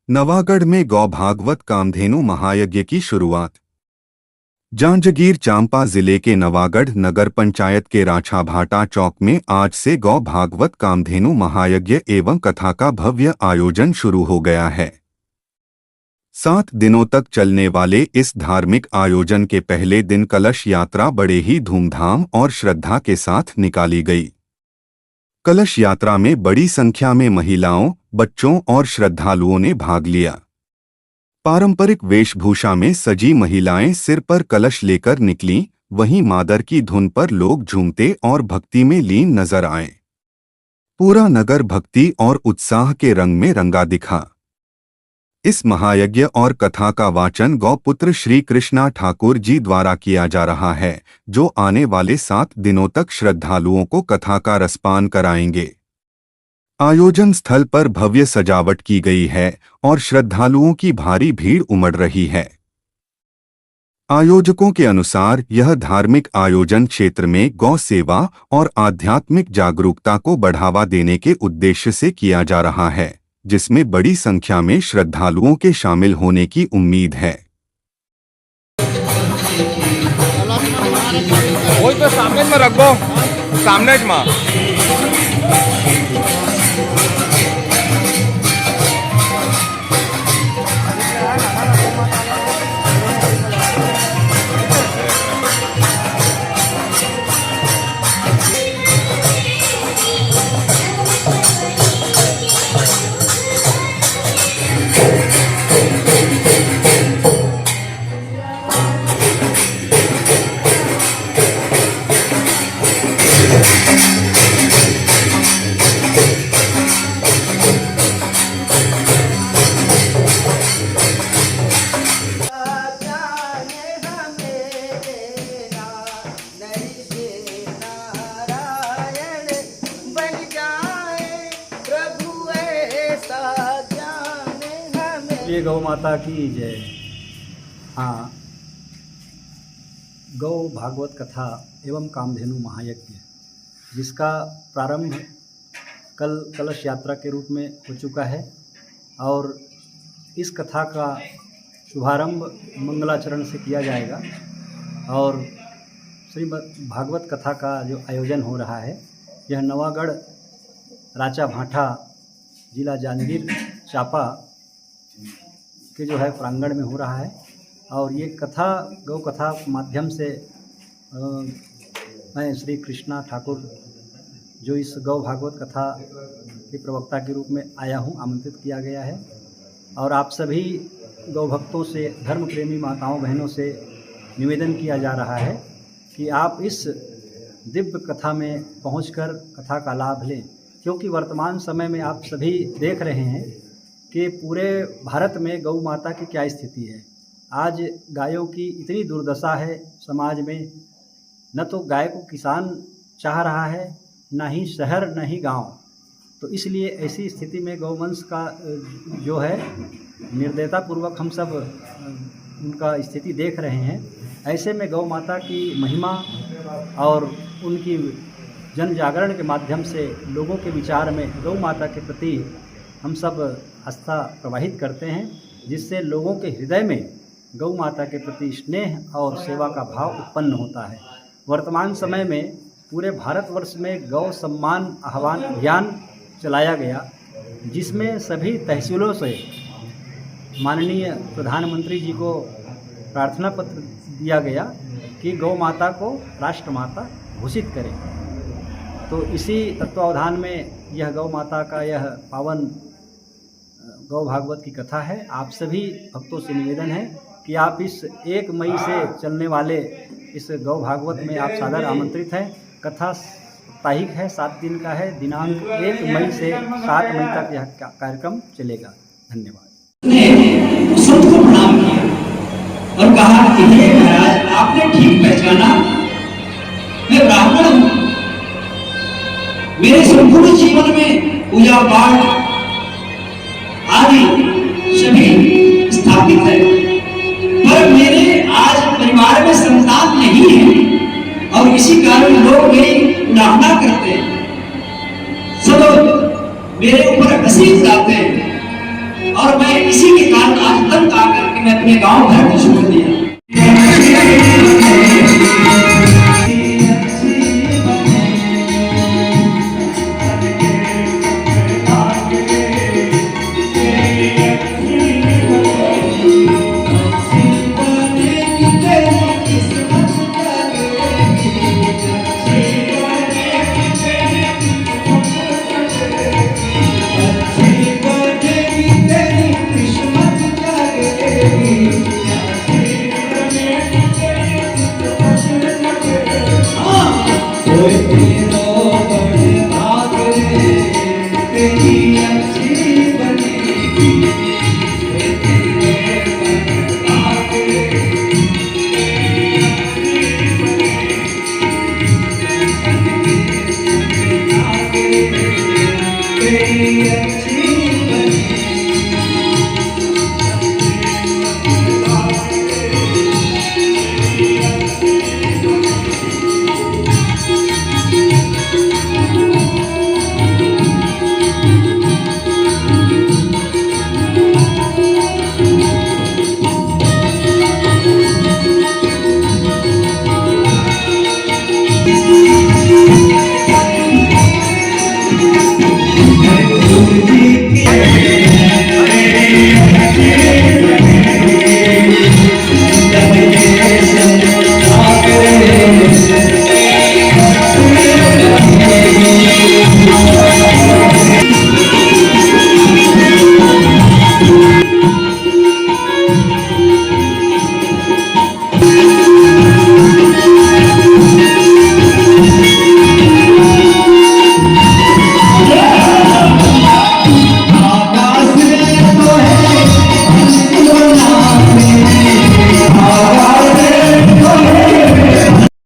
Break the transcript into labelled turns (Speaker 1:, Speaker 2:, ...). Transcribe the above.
Speaker 1: नवागढ़ में गौ भागवत कामधेनु महायज्ञ की शुरुआत। जांजगीर चांपा जिले के नवागढ़ नगर पंचायत के राछा भाटा चौक में आज से गौ भागवत कामधेनु महायज्ञ एवं कथा का भव्य आयोजन शुरू हो गया है। 7 दिनों तक चलने वाले इस धार्मिक आयोजन के पहले दिन कलश यात्रा बड़े ही धूमधाम और श्रद्धा के साथ निकाली गई। कलश यात्रा में बड़ी संख्या में महिलाओं, बच्चों और श्रद्धालुओं ने भाग लिया। पारंपरिक वेशभूषा में सजी महिलाएं सिर पर कलश लेकर निकलीं, वहीं मादर की धुन पर लोग झूमते और भक्ति में लीन नजर आए। पूरा नगर भक्ति और उत्साह के रंग में रंगा दिखा। इस महायज्ञ और कथा का वाचन गौपुत्र श्री कृष्णा ठाकुर जी द्वारा किया जा रहा है, जो आने वाले 7 दिनों तक श्रद्धालुओं को कथा का रसपान कराएंगे। आयोजन स्थल पर भव्य सजावट की गई है और श्रद्धालुओं की भारी भीड़ उमड़ रही है। आयोजकों के अनुसार यह धार्मिक आयोजन क्षेत्र में गौ सेवा और आध्यात्मिक जागरूकता को बढ़ावा देने के उद्देश्य से किया जा रहा है, जिसमें बड़ी संख्या में श्रद्धालुओं के शामिल होने की उम्मीद है।
Speaker 2: वही तो सामने में रखो, सामने में
Speaker 3: ये गौ माता की जय। हाँ, गौ भागवत कथा एवं कामधेनु महायज्ञ, जिसका प्रारंभ कल कलश यात्रा के रूप में हो चुका है और इस कथा का शुभारंभ मंगलाचरण से किया जाएगा और श्रीमद् भागवत कथा का जो आयोजन हो रहा है, यह नवागढ़ राचा भाटा जिला जांजगीर चांपा के जो है प्रांगण में हो रहा है। और ये कथा गौ कथा माध्यम से मैं श्री कृष्णा ठाकुर जो इस गौ भागवत कथा के प्रवक्ता के रूप में आया हूँ, आमंत्रित किया गया है। और आप सभी गौ भक्तों से, धर्म प्रेमी माताओं बहनों से निवेदन किया जा रहा है कि आप इस दिव्य कथा में पहुंचकर कथा का लाभ लें, क्योंकि वर्तमान समय में आप सभी देख रहे हैं कि पूरे भारत में गौ माता की क्या स्थिति है। आज गायों की इतनी दुर्दशा है समाज में, न तो गाय को किसान चाह रहा है, न ही शहर न ही गांव। तो इसलिए ऐसी स्थिति में गौवंश का जो है निर्दयतापूर्वक हम सब उनका स्थिति देख रहे हैं। ऐसे में गौ माता की महिमा और उनकी जन जागरण के माध्यम से लोगों के विचार में गौ माता के प्रति हम सब आस्था प्रवाहित करते हैं, जिससे लोगों के हृदय में गौ माता के प्रति स्नेह और सेवा का भाव उत्पन्न होता है। वर्तमान समय में पूरे भारतवर्ष में गौ सम्मान आह्वान अभियान चलाया गया, जिसमें सभी तहसीलों से माननीय प्रधानमंत्री जी को प्रार्थना पत्र दिया गया कि गौ माता को राष्ट्रमाता घोषित करें। तो इसी तत्वावधान में यह गौ माता का यह पावन गौ भागवत की कथा है। आप सभी भक्तों से निवेदन है कि आप इस 1 मई से चलने वाले इस गौ भागवत में आप सादर आमंत्रित हैं। कथा साप्ताहिक है, 7 दिन का है। दिनांक 1 मई से 7 मई तक यह कार्यक्रम चलेगा। धन्यवाद।
Speaker 4: ने सबको प्रणाम किया और कहा कि हे महाराज, आपने ठीक पहचाना, मैं ब्राह्मण हूँ। मेरे संपूर्ण जीवन में पूजा पाठ आदि सभी स्थापित है, पर मेरे आज परिवार में संतान नहीं है और इसी कारण लोग मेरी उड़ाना करते हैं, सब मेरे ऊपर हंसी उड़ाते हैं और मैं इसी के कारण आज तक आकर के मैं अपने गांव घर को छोड़ दिया।